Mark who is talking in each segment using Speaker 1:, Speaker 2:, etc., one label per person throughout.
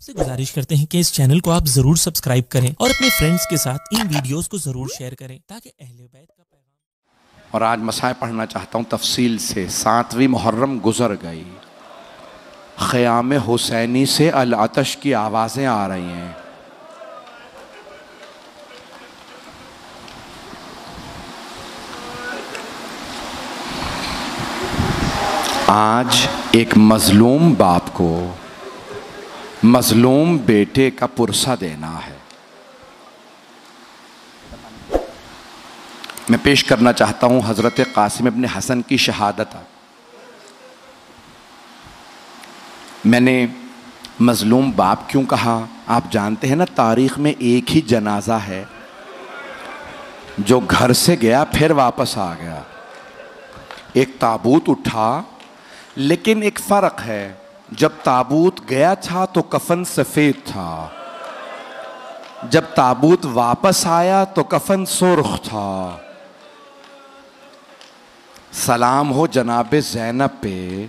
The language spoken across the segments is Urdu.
Speaker 1: سے گزارش کرتے ہیں کہ اس چینل کو آپ ضرور سبسکرائب کریں اور اپنے فرینڈز کے ساتھ ان ویڈیوز کو ضرور شیئر کریں تاکہ اہل بیت کا پیغام۔
Speaker 2: اور آج مسائل پڑھنا چاہتا ہوں تفصیل سے۔ 7ویں محرم گزر گئی، خیام حسینی سے العطش کی آوازیں آ رہی ہیں۔ آج ایک مظلوم باپ کو مظلوم بیٹے کا پرسہ دینا ہے۔ میں پیش کرنا چاہتا ہوں حضرت قاسم ابن حسن کی شہادت۔ میں نے مظلوم باپ کیوں کہا؟ آپ جانتے ہیں نا، تاریخ میں ایک ہی جنازہ ہے جو گھر سے گیا پھر واپس آ گیا۔ ایک تابوت اٹھا، لیکن ایک فرق ہے، جب تابوت گیا تھا تو کفن سفید تھا، جب تابوت واپس آیا تو کفن سرخ تھا۔ سلام ہو جناب زینب پہ،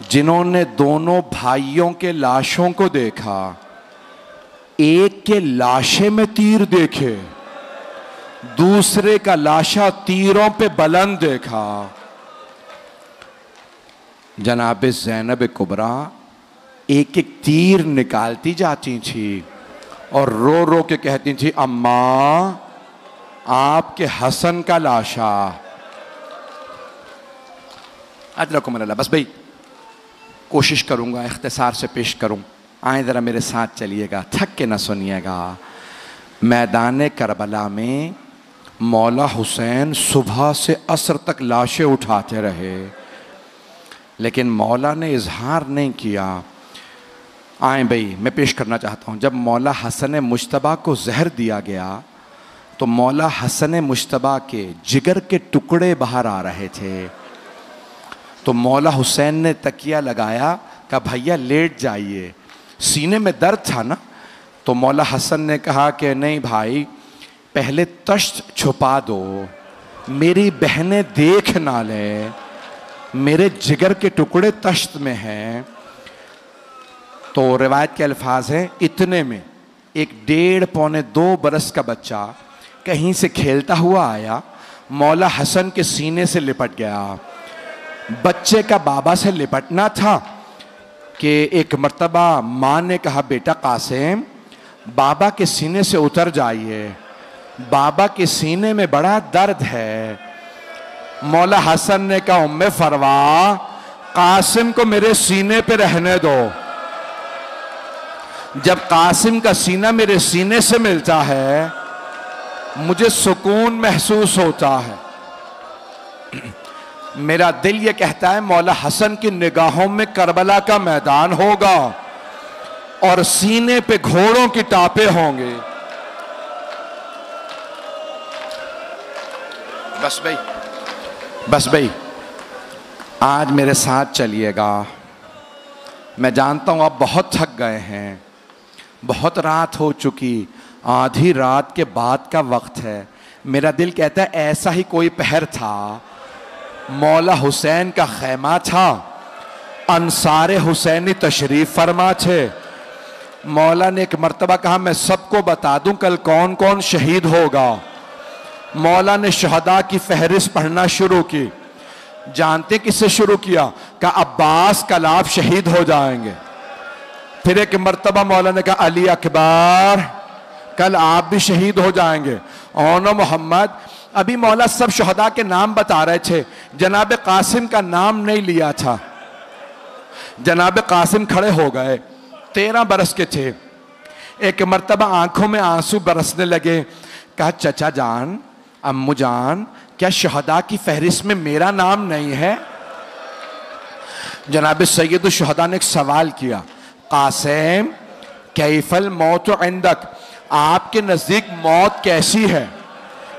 Speaker 2: جنہوں نے دونوں بھائیوں کے لاشوں کو دیکھا، ایک کے لاشے میں تیر دیکھے، دوسرے کا لاشا تیروں پہ بلند دیکھا۔ جناب زینب کبریٰ ایک ایک تیر نکالتی جاتی تھی اور رو رو کے کہتی تھی، اماں آپ کے حسن کا لاشا۔ اجرکم اللہ۔ بس بھائی کوشش کروں گا اختصار سے پیش کروں، آئیں ذرا میرے ساتھ چلیے گا، تھک کے نہ سنیے گا۔ میدان کربلا میں مولا حسین صبح سے عصر تک لاشیں اٹھاتے رہے، لیکن مولا نے اظہار نہیں کیا۔ آئیں بھائی میں پیش کرنا چاہتا ہوں، جب مولا حسن مجتبیٰ کو زہر دیا گیا تو مولا حسن مجتبیٰ کے جگر کے ٹکڑے باہر آ رہے تھے، تو مولا حسین نے تکیہ لگایا، کہا بھیا لیٹ جائیے، سینے میں درد تھا نا۔ تو مولا حسن نے کہا کہ نہیں بھائی، پہلے تشت چھپا دو، میری بہنیں دیکھ نہ لیں، میرے جگر کے ٹکڑے تشت میں ہیں۔ تو روایت کے الفاظ ہیں، اتنے میں ایک 1.5-2 برس کا بچہ کہیں سے کھیلتا ہوا آیا، مولا حسن کے سینے سے لپٹ گیا۔ بچے کا بابا سے لپٹنا تھا کہ ایک مرتبہ ماں نے کہا، بیٹا قاسم بابا کے سینے سے اتر جائیے، بابا کے سینے میں بڑا درد ہے۔ مولا حسن نے کہا، ام فروا قاسم کو میرے سینے پہ رہنے دو، جب قاسم کا سینہ میرے سینے سے ملتا ہے مجھے سکون محسوس ہوتا ہے۔ میرا دل یہ کہتا ہے مولا حسن کی نگاہوں میں کربلا کا میدان ہوگا اور سینے پہ گھوڑوں کی ٹاپیں ہوں گے۔ بس بھائی آج میرے ساتھ چلیے گا۔ میں جانتا ہوں آپ بہت تھک گئے ہیں، بہت رات ہو چکی، آدھی رات کے بعد کا وقت ہے۔ میرا دل کہتا ہے ایسا ہی کوئی پہر تھا، مولا حسین کا خیمہ تھا، انصار حسینی تشریف فرما تھے۔ مولا نے ایک مرتبہ کہا میں سب کو بتا دوں کل کون کون شہید ہوگا۔ مولا نے شہداء کی فہرست پڑھنا شروع کی۔ جانتے کس سے شروع کیا؟ کہ عباس کلاب شہید ہو جائیں گے۔ پھر ایک مرتبہ مولا نے کہا علی اکبر کل آپ بھی شہید ہو جائیں گے، اونو محمد۔ ابھی مولا سب شہداء کے نام بتا رہے تھے، جناب قاسم کا نام نہیں لیا تھا۔ جناب قاسم کھڑے ہو گئے، 13 برس کے تھے۔ ایک مرتبہ آنکھوں میں آنسو برسنے لگے، کہا چچا جان، امو جان، کیا شہداء کی فہرست میں میرا نام نہیں ہے؟ جناب سید الشہداء نے ایک سوال کیا، قاسم کیف الموت عندک، آپ کے نزدیک موت کیسی ہے؟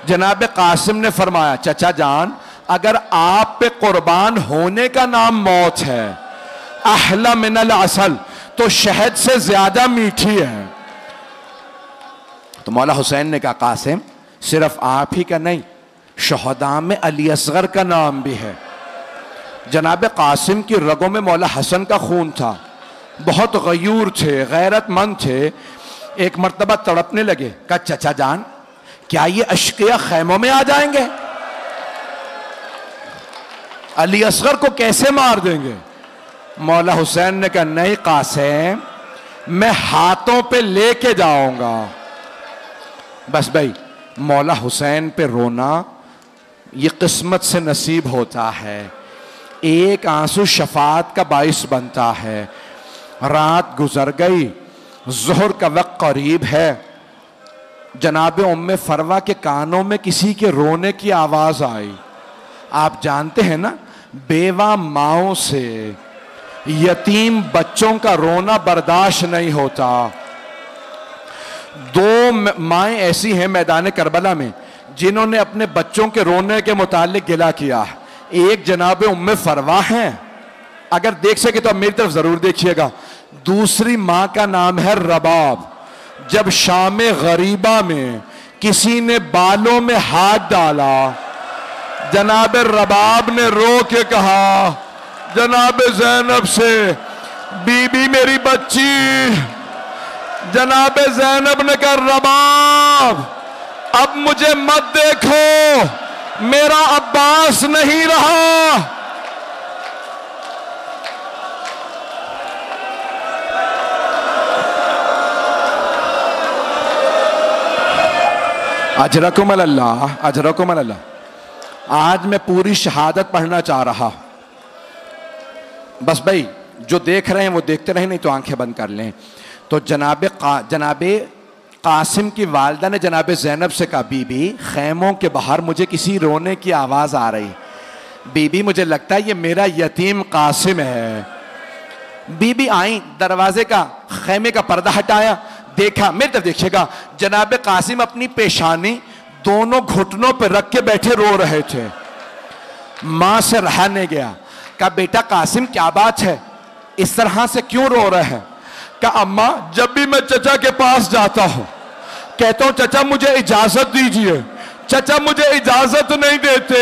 Speaker 2: جناب قاسم نے فرمایا، چچا جان اگر آپ پہ قربان ہونے کا نام موت ہے، احلی من العسل، تو شہد سے زیادہ میٹھی ہے۔ تو مولا حسین نے کہا قاسم صرف آپ ہی کا نہیں، شہداء میں علی اصغر کا نام بھی ہے۔ جناب قاسم کی رگوں میں مولا حسن کا خون تھا، بہت غیور تھے، غیرت مند تھے. ایک مرتبہ تڑپنے لگے، کہا چچا جان کیا یہ اشقیاء خیموں میں آ جائیں گے؟ علی اصغر کو کیسے مار دیں گے؟ مولا حسین نے کہا نہیں قاسم، میں ہاتھوں پہ لے کے جاؤں گا. بس بھائی مولا حسین پہ رونا یہ قسمت سے نصیب ہوتا ہے. ایک آنسو شفاعت کا باعث بنتا ہے. رات گزر گئی، ظہر کا وقت قریب ہے. جناب ام فروا کے کانوں میں کسی کے رونے کی آواز آئی. آپ جانتے ہیں نا بیوہ ماؤں سے یتیم بچوں کا رونا برداشت نہیں ہوتا. دو مائیں ایسی ہیں میدان کربلا میں جنہوں نے اپنے بچوں کے رونے کے متعلق گلہ کیا. ایک جناب ام فروا ہیں، اگر دیکھ سکے تو اب میری طرف ضرور دیکھیے گا. دوسری ماں کا نام ہے رباب. جب شام غریبہ میں کسی نے بالوں میں ہاتھ ڈالا، جناب رباب نے رو کے کہا جناب زینب سے، بی بی میری بچی. جناب زینب نے کہا رباب اب مجھے مت دیکھو، میرا عباس نہیں رہا. اجرکم اللہ، اجرکم اللہ. آج میں پوری شہادت پڑھنا چاہ رہا. بس بھائی جو دیکھ رہے ہیں وہ دیکھتے رہیں، نہیں تو آنکھیں بند کر لیں. تو جناب قاسم کی والدہ نے جناب زینب سے کہا بی بی خیموں کے باہر مجھے کسی رونے کی آواز آ رہی. بی بی مجھے لگتا ہے یہ میرا یتیم قاسم ہے. بی بی آئیں، دروازے کا خیمے کا پردہ ہٹایا، دیکھا. میری طرف دیکھیے گا، جناب قاسم اپنی پیشانی دونوں گھٹنوں پہ رکھ کے بیٹھے رو رہے تھے. ماں سے رہا نہیں گیا. کہا بیٹا قاسم کیا بات ہے، اس طرح سے کیوں رو رہے ہیں؟ کہا اماں جب بھی میں چچا کے پاس جاتا ہوں کہتا ہوں چچا مجھے اجازت دیجئے، چچا مجھے اجازت نہیں دیتے.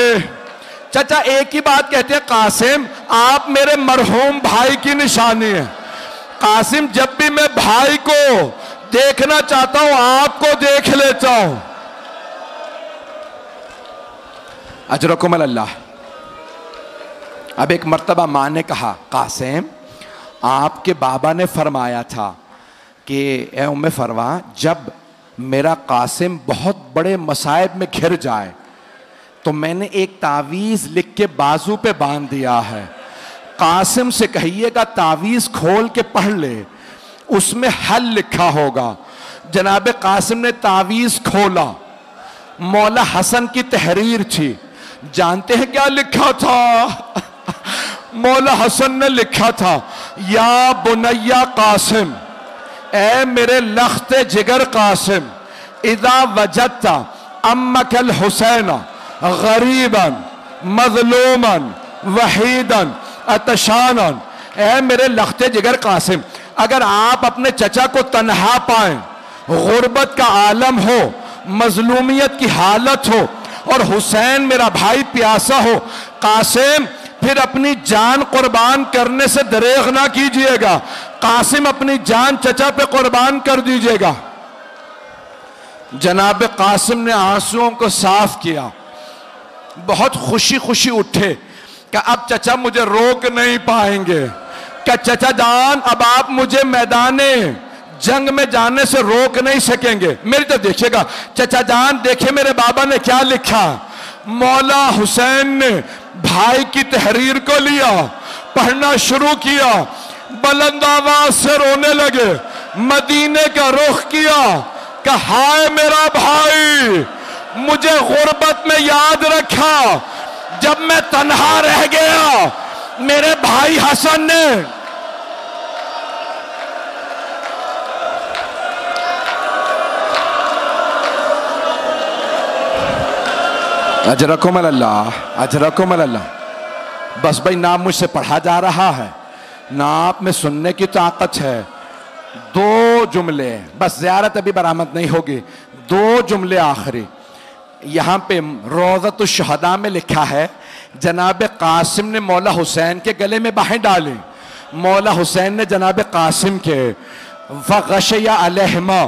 Speaker 2: چچا ایک ہی بات کہتے ہیں قاسم آپ میرے مرحوم بھائی کی نشانی ہیں. قاسم جب بھی میں بھائی کو دیکھنا چاہتا ہوں آپ کو دیکھ لیتا ہوں. اجرکم اللہ. اب ایک مرتبہ ماں نے کہا قاسم آپ کے بابا نے فرمایا تھا کہ اے ام فروا جب میرا قاسم بہت بڑے مصائب میں گھر جائے تو میں نے ایک تعویذ لکھ کے بازو پہ باندھ دیا ہے. قاسم سے کہیے گا تعویذ کھول کے پڑھ لے، اس میں حل لکھا ہوگا. جناب قاسم نے تعویذ کھولا، مولا حسن کی تحریر تھی. جانتے ہیں کیا لکھا تھا؟ مولا حسن نے لکھا تھا یا بنیا قاسم، اے میرے لخت جگر قاسم، اذا وجدت امک الحسین غریبا مظلوما وحیدا عطشانا. اے میرے لخت جگر قاسم اگر آپ اپنے چچا کو تنہا پائیں، غربت کا عالم ہو، مظلومیت کی حالت ہو اور حسین میرا بھائی پیاسا ہو، قاسم پھر اپنی جان قربان کرنے سے دریغ نہ کیجئے گا. قاسم اپنی جان چچا پہ قربان کر دیجئے گا. جناب قاسم نے آنسوؤں کو صاف کیا، بہت خوشی خوشی اٹھے کہ اب چچا مجھے روک نہیں پائیں گے. کہ چچا جان اب آپ مجھے میدان جنگ میں جانے سے روک نہیں سکیں گے. میری طرف دیکھیے گا. چچا جان دیکھیں میرے بابا نے کیا لکھا. مولا حسین نے بھائی کی تحریر کو لیا، پڑھنا شروع کیا، بلند آواز سے رونے لگے، مدینے کا رخ کیا کہ ہائے میرا بھائی مجھے غربت میں یاد رکھا جب میں تنہا رہ گیا. میرے بھائی حسن نے اجرکم اللہ، اجرکم اللہ. بس بھائی نہ مجھ سے پڑھا جا رہا ہے نہ آپ میں سننے کی طاقت ہے. دو جملے بس، زیارت ابھی برآمد نہیں ہوگی. دو جملے آخری. یہاں پہ روضۃ الشہداء میں لکھا ہے جناب قاسم نے مولا حسین کے گلے میں باہیں ڈالیں. مولا حسین نے جناب قاسم کے فغشی علیہما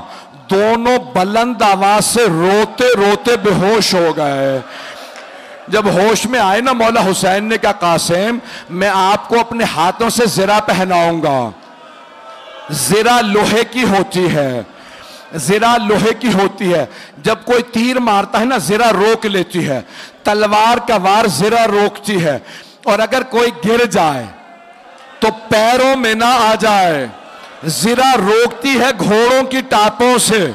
Speaker 2: دونوں بلند آواز سے روتے روتے بے ہوش ہو گئے. جب ہوش میں آئے نا مولا حسین نے کہا قاسم میں آپ کو اپنے ہاتھوں سے زرہ پہناؤں گا. زرہ لوہے کی ہوتی ہے, زرہ لوہے کی ہوتی ہے. جب کوئی تیر مارتا ہے نا زرہ روک لیتی ہے, تلوار کا وار زرہ روکتی ہے, اور اگر کوئی گر جائے تو پیروں میں نہ آ جائے. زرہ روکتی ہے گھوڑوں کی ٹاپوں سے.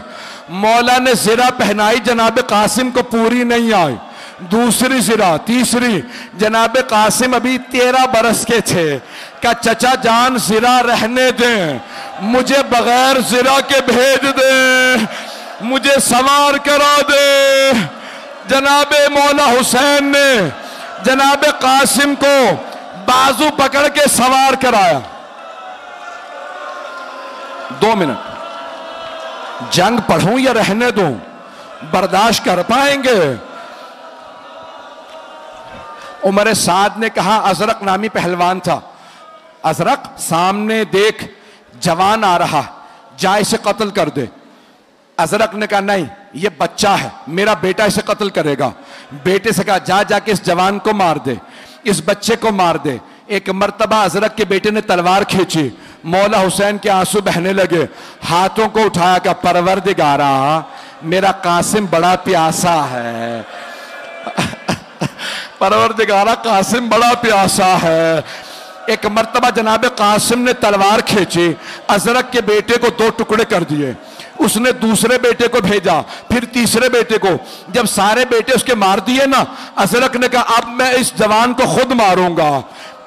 Speaker 2: مولا نے زرہ پہنائی, جناب قاسم کو پوری نہیں آئی. دوسری زرہ, تیسری. جناب قاسم ابھی 13 برس کے تھے. کہ چچا جان زرہ رہنے دیں, مجھے بغیر زرہ کے بھیج دیں, مجھے سوار کرا دے. جناب مولا حسین نے جناب قاسم کو بازو پکڑ کے سوار کرایا. 2 منٹ جنگ پڑھوں یا رہنے دوں, برداشت کر پائیں گے؟ عمر سعد نے کہا, ازرق نامی پہلوان تھا, ازرق سامنے دیکھ جوان آ رہا, جا اسے قتل کر دے. ازرق نے کہا نہیں یہ بچہ ہے, میرا بیٹا اسے قتل کرے گا. بیٹے سے کہا جا کے اس جوان کو مار دے, اس بچے کو مار دے. ایک مرتبہ ازرق کے بیٹے نے تلوار کھینچی, مولا حسین کے آنسو بہنے لگے. ہاتھوں کو اٹھایا کہ پروردگارا میرا قاسم بڑا پیاسا ہے, پروردگارا قاسم بڑا پیاسا ہے. ایک مرتبہ جناب قاسم نے تلوار کھینچی, ازرق کے بیٹے کو 2 ٹکڑے کر دیے. اس نے دوسرے بیٹے کو بھیجا, پھر تیسرے بیٹے کو. جب سارے بیٹے اس کے مار دیے نا, ازرق نے کہا اب میں اس جوان کو خود ماروں گا,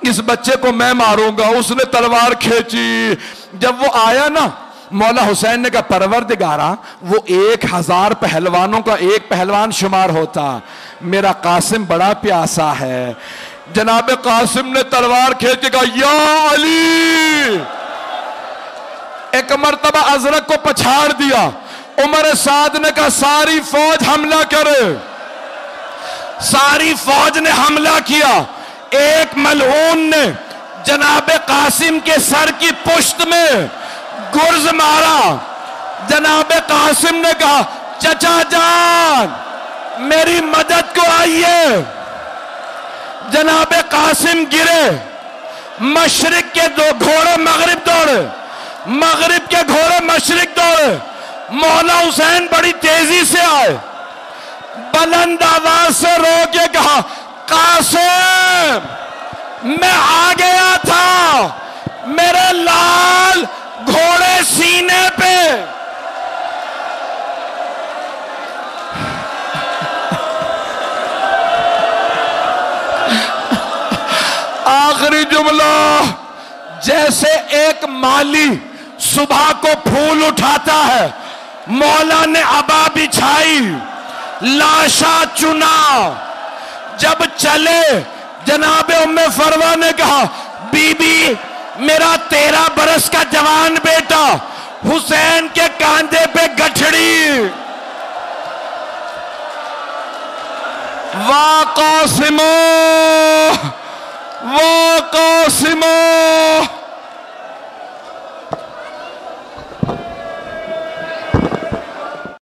Speaker 2: اس بچے کو میں ماروں گا. اس نے تلوار کھینچی. جب وہ آیا نا, مولا حسین نے کہا پروردگارا وہ 1000 پہلوانوں کا ایک پہلوان شمار ہوتا, میرا قاسم بڑا پیاسا ہے. جناب قاسم نے تلوار کھینچ کے کہا یا علی. ایک مرتبہ ازرق کو پچھاڑ دیا. عمر سعد نے کہا ساری فوج حملہ کرے. ساری فوج نے حملہ کیا. ایک ملعون نے جناب قاسم کے سر کی پشت میں گرز مارا. جناب قاسم نے کہا چچا جان میری مدد کو آئیے. جناب قاسم گرے, مشرق کے 2 گھوڑے مغرب دوڑے, مغرب کے گھوڑے مشرق دوڑے. مولا حسین بڑی تیزی سے آئے, بلند آواز سے رو کے کہا قاسم میں آ گیا تھا, میرے لال گھوڑے سینے پہ. آخری جملہ, جیسے ایک مالی صبح کو پھول اٹھاتا ہے, مولا نے عبا بچھائی, لاشا چنا. جب چلے جناب ام فروہ نے کہا بی بی میرا 13 برس کا جوان بیٹا حسین کے کاندھے پہ گٹھڑی. وا قاسمو وا قاسمو